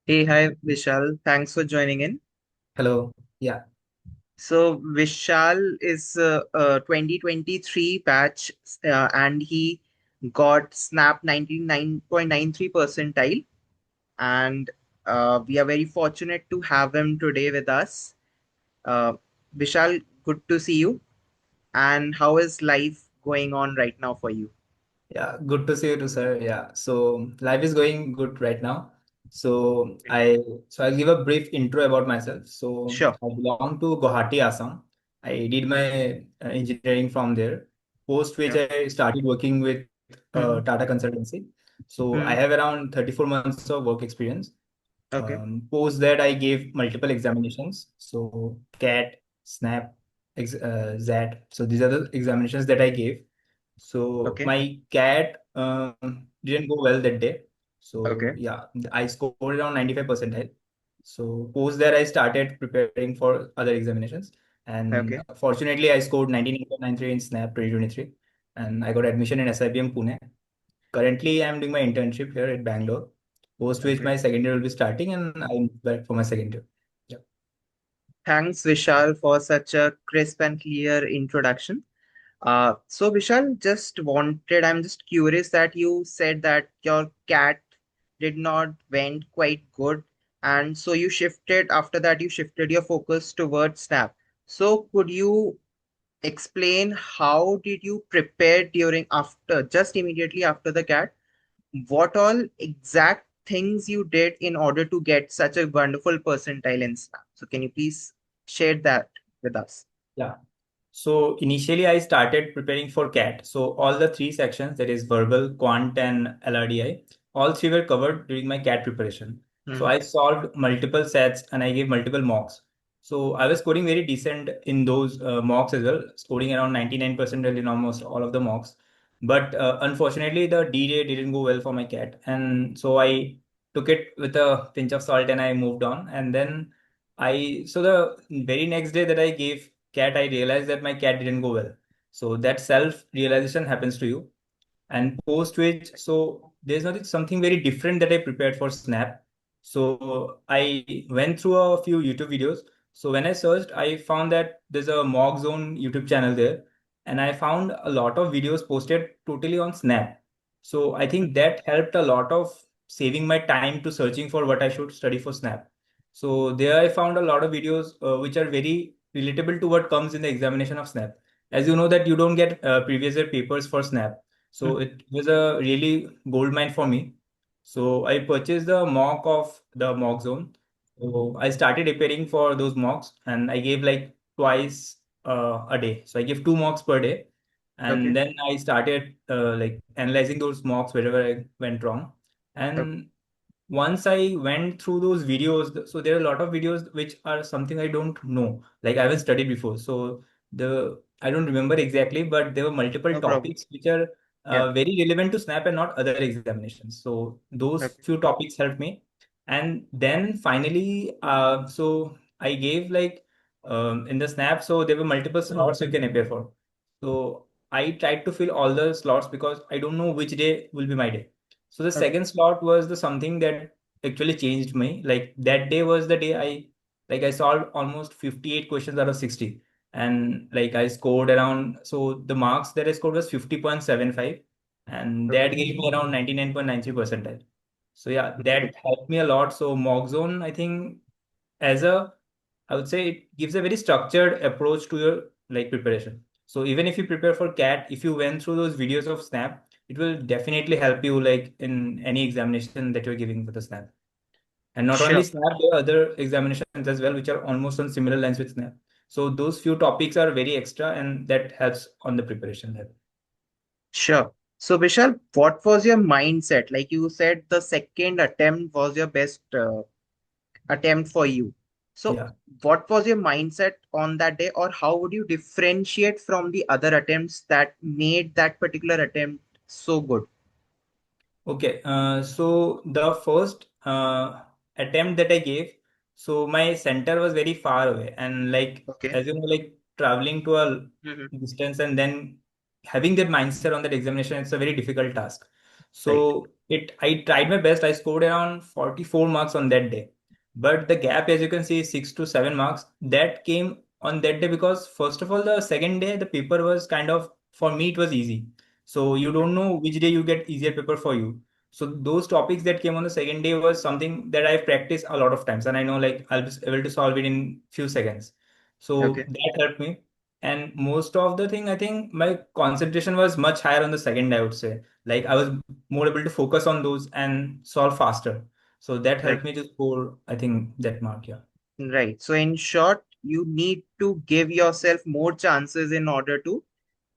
Hey, hi, Bishal. Thanks for joining in. Hello. Yeah. So, Vishal is a 2023 batch and he got Snap 99.93 percentile. And we are very fortunate to have him today with us. Uh, Vishal, good to see you. And how is life going on right now for you? Yeah. Good to see you too, sir. Yeah. So life is going good right now. So Great. I I'll give a brief intro about myself. So Sure. I belong to Guwahati, Assam. I did my engineering from there. Post which Yeah. I started working with Mm-hmm. Tata Consultancy. So I Mm-hmm. have around 34 months of work experience. Okay. Post that I gave multiple examinations. So CAT, SNAP, ZAT. So these are the examinations that I gave. So Okay. my cat didn't go well that day. So Okay. yeah, I scored around 95 percentile. So post that I started preparing for other examinations. And Okay. fortunately, I scored 99.93 in SNAP 2023. And I got admission in SIBM Pune. Currently, I'm doing my internship here at Bangalore. Post which Okay. my second year will be starting and I'll be back for my second year. Yeah. Thanks, Vishal, for such a crisp and clear introduction. So Vishal, I'm just curious that you said that your cat did not went quite good, and so after that you shifted your focus towards Snap. So could you explain how did you prepare just immediately after the cat? What all exact things you did in order to get such a wonderful percentile in Snap? So can you please share that with us? Yeah. So initially I started preparing for CAT. So all the three sections, that is verbal, quant, and LRDI, all three were covered during my CAT preparation. So Hmm. I solved multiple sets and I gave multiple mocks. So I was scoring very decent in those mocks as well, scoring around 99% in almost all of the mocks. But unfortunately, the D-Day didn't go well for my CAT. And so I took it with a pinch of salt and I moved on. And then so the very next day that I gave cat, I realized that my cat didn't go well. So that self realization happens to you. And post which, so there's nothing something very different that I prepared for Snap. So I went through a few YouTube videos. So when I searched, I found that there's a Mock Zone YouTube channel there, and I found a lot of videos posted totally on Snap. So I think that helped a lot of saving my time to searching for what I should study for Snap. So there I found a lot of videos which are very relatable to what comes in the examination of Snap. As you know that you don't get previous year papers for Snap, so it was a really gold mine for me. So I purchased the mock of the mock zone. So I started preparing for those mocks and I gave like twice a day. So I give two mocks per day. And Okay. then I started like analyzing those mocks wherever I went wrong. Okay. And once I went through those videos, so there are a lot of videos which are something I don't know, like I haven't studied before. So the I don't remember exactly, but there were multiple No problem. topics which are Yeah. very relevant to SNAP and not other examinations. So those Okay. few topics helped me. And then finally, so I gave like in the SNAP, so there were multiple slots you can appear for. So I tried to fill all the slots because I don't know which day will be my day. So the Okay. second slot was the something that actually changed me. Like that day was the day I solved almost 58 questions out of 60. And like I scored around, so the marks that I scored was 50.75, and that Okay. gave me around 99.93 percentile. So yeah, Great. that helped me a lot. So mock zone, I think, as a I would say it gives a very structured approach to your like preparation. So even if you prepare for CAT, if you went through those videos of Snap, it will definitely help you like in any examination that you're giving for the Snap. And not only Sure. Snap, there are other examinations as well, which are almost on similar lines with Snap. So those few topics are very extra and that helps on the preparation level. Sure. So, Vishal, what was your mindset? Like you said, the second attempt was your best attempt for you. So, Yeah. what was your mindset on that day, or how would you differentiate from the other attempts that made that particular attempt so good? Okay, so the first attempt that I gave, so my center was very far away, and like Okay. as you know, like traveling to a Hmm. distance and then having that mindset on that examination, it's a very difficult task. Right. So I tried my best. I scored around 44 marks on that day. But the gap, as you can see, is 6 to 7 marks. That came on that day because, first of all, the second day, the paper was kind of, for me, it was easy. So you don't know which day you get easier paper for you. So those topics that came on the second day was something that I practiced a lot of times. And I know like I'll be able to solve it in few seconds. So Okay. that helped me. And most of the thing, I think my concentration was much higher on the second day, I would say. Like I was more able to focus on those and solve faster. So that Right. helped me to score, I think, that mark. Yeah. Right. So in short, you need to give yourself more chances in order to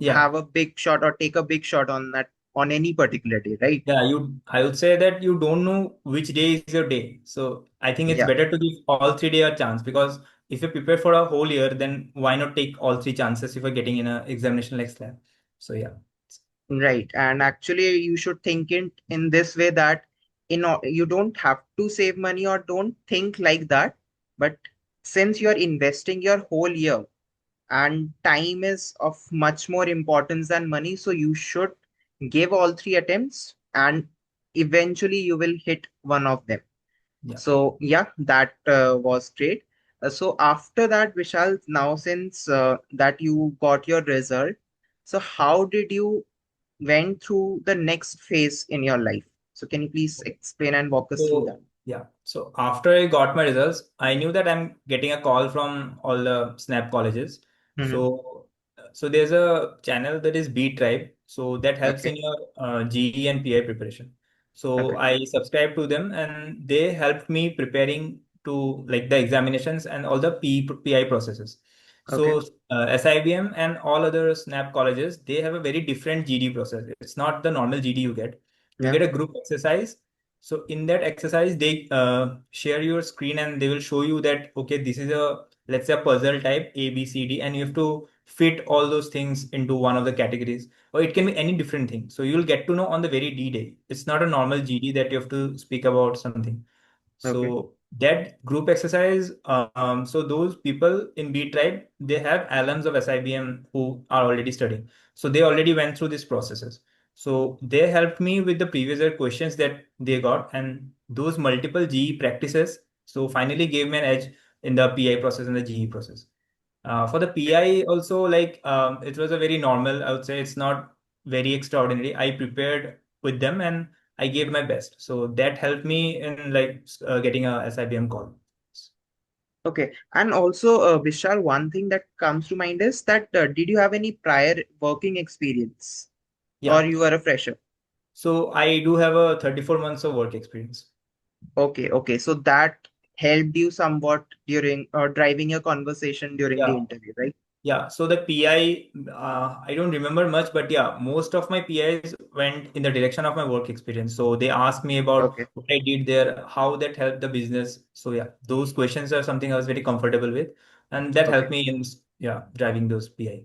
Yeah. have a big shot or take a big shot on that on any particular day, right? Yeah. I would say that you don't know which day is your day. So I think it's Yeah. better to give all 3 day a chance because if you prepare for a whole year, then why not take all three chances if you're getting in a examination like that? So yeah. Right. And actually, you should think in this way that you don't have to save money or don't think like that. But since you're investing your whole year and time is of much more importance than money, so you should give all three attempts and eventually you will hit one of them. Yeah. So yeah, that was great. So after that, Vishal, now since that you got your result, so how did you went through the next phase in your life? So can you please explain and walk us through that? So yeah, so after I got my results, I knew that I'm getting a call from all the Snap colleges. Hmm. So there's a channel that is B Tribe. So that helps Okay. in your GE and PI preparation. So Okay. I subscribed to them, and they helped me preparing to like the examinations and all the PI processes. Okay. So SIBM and all other Snap colleges, they have a very different GD process. It's not the normal GD you get. You Yeah. get a group exercise, so in that exercise, they share your screen and they will show you that, okay, this is a, let's say a puzzle type A, B, C, D, and you have to fit all those things into one of the categories, or it can be any different thing. So you'll get to know on the very D day. It's not a normal GD that you have to speak about something. Okay. So that group exercise, so those people in B tribe, they have alums of SIBM who are already studying. So they already went through these processes. So they helped me with the previous year questions that they got and those multiple GE practices. So finally gave me an edge in the PI process and the GE process. For the PI also, like it was a very normal, I would say it's not very extraordinary. I prepared with them and I gave my best. So that helped me in like getting a SIBM call. Okay. And also, Vishal, one thing that comes to mind is that did you have any prior working experience or Yeah. you are a fresher? So I do have a 34 months of work experience. Okay. Okay. So that helped you somewhat during driving your conversation during the Yeah. interview, right? Yeah, so the PI, I don't remember much, but yeah, most of my PIs went in the direction of my work experience. So they asked me about Okay. what I did there, how that helped the business. So yeah, those questions are something I was very comfortable with, and that Okay. helped me in yeah driving those PI.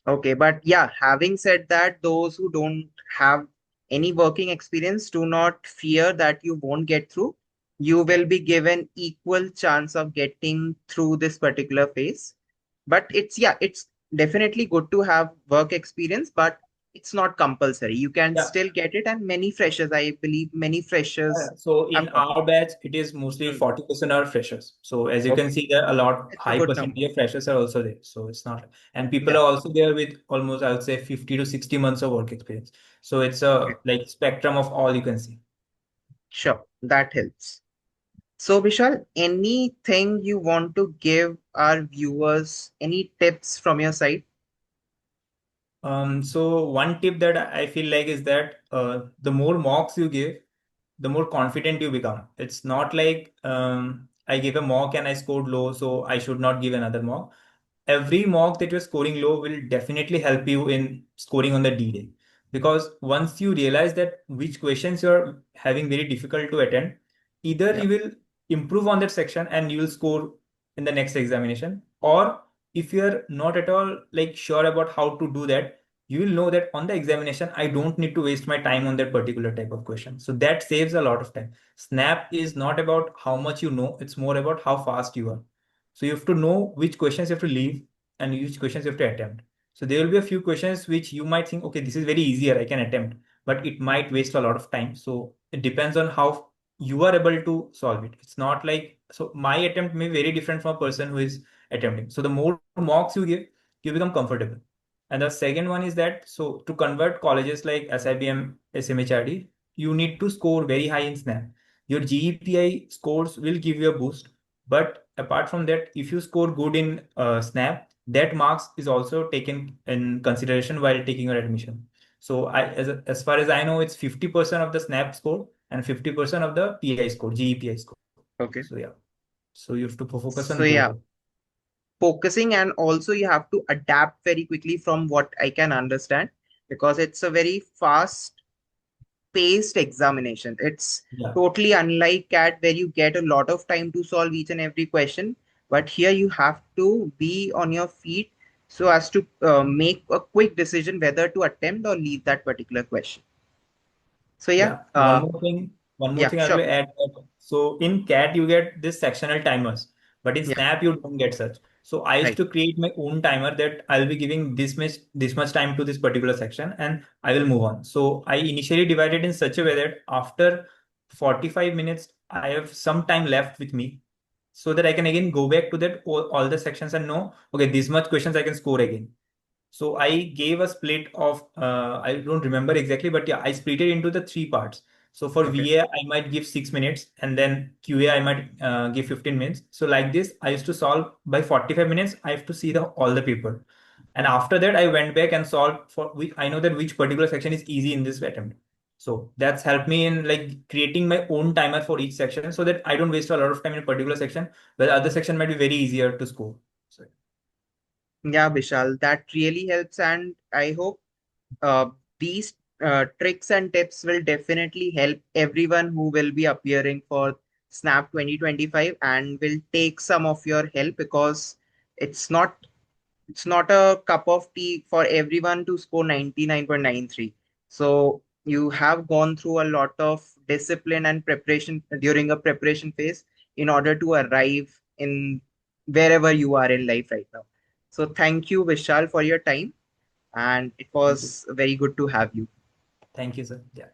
Okay, but yeah, having said that, those who don't have any working experience do not fear that you won't get through. You Yeah, will be given equal chance of getting through this particular phase. But it's yeah, it's definitely good to have work experience, but it's not compulsory. You can yeah. still get it, and many freshers, I believe, many freshers So in have got it. our batch, it is mostly Hmm. 40% are freshers. So as you can Okay, see, there are a lot it's a high good number. percentage of freshers are also there. So it's not, and people Yeah. are also there with almost I would say 50 to 60 months of work experience. So it's Okay, a like spectrum of all you can see. sure, that helps. So, Vishal, anything you want to give our viewers, any tips from your side? So one tip that I feel like is that the more mocks you give, the more confident you become. It's not like I gave a mock and I scored low, so I should not give another mock. Every mock that you're scoring low will definitely help you in scoring on the D day. Because once you realize that which questions you're having very difficult to attend, either Yeah, you will improve on that section and you will score in the next examination, or if you're not at all like sure about how to do that, you will know that on the examination, I don't need to waste my time on that particular type of question. So that saves a lot of time. Snap is not about how much you know, it's more about how fast you are. So you have to know which questions you have to leave and which questions you have to attempt. So there will be a few questions which you might think, okay, this is very easier, I can attempt. but it might waste a lot of time. So it depends on how you are able to solve it. It's not like, so my attempt may be very different from a person who is attempting. So the more mocks you give, you become comfortable. And the second one is that, so to convert colleges like SIBM, SMHRD, you need to score very high in SNAP. Your GEPI scores will give you a boost. But apart from that, if you score good in SNAP, that marks is also taken in consideration while taking your admission. So as far as I know, it's 50% of the SNAP score and 50% of the PI score, GEPI score. Okay. So yeah, so you have to focus So on both yeah, of. focusing, and also you have to adapt very quickly from what I can understand, because it's a very fast paced examination. It's Yeah, totally unlike CAT where you get a lot of time to solve each and every question. But here you have to be on your feet so as to make a quick decision whether to attempt or leave that particular question. So yeah, yeah. One more thing I will sure. add. So in CAT you get this sectional timers, but in Yeah, SNAP you don't get such. So I used right. to create my own timer that I'll be giving this much time to this particular section, and I will move on. So I initially divided in such a way that after 45 minutes I have some time left with me, so that I can again go back to that all the sections and know, okay, this much questions I can score again. So I gave a split of, I don't remember exactly, but yeah, I split it into the three parts. So for Okay. VA, I might give 6 minutes, and then QA, I might give 15 minutes. So like this, I used to solve by 45 minutes. I have to see the all the paper. And after that, I went back and solved for which I know that which particular section is easy in this attempt. So that's helped me in like creating my own timer for each section so that I don't waste a lot of time in a particular section, where the other section might be very easier to score. So Yeah, Vishal, that really helps. And I hope uh, these tricks and tips will definitely help everyone who will be appearing for Snap 2025 and will take some of your help, because it's not it's not a cup of tea for everyone to score 99.93. So you have gone through a lot of discipline and preparation during a preparation phase in order to arrive in wherever you are in life right now. So thank you, Vishal, for your time, and it thank you. was very good to have you. Thank you, sir. Yeah.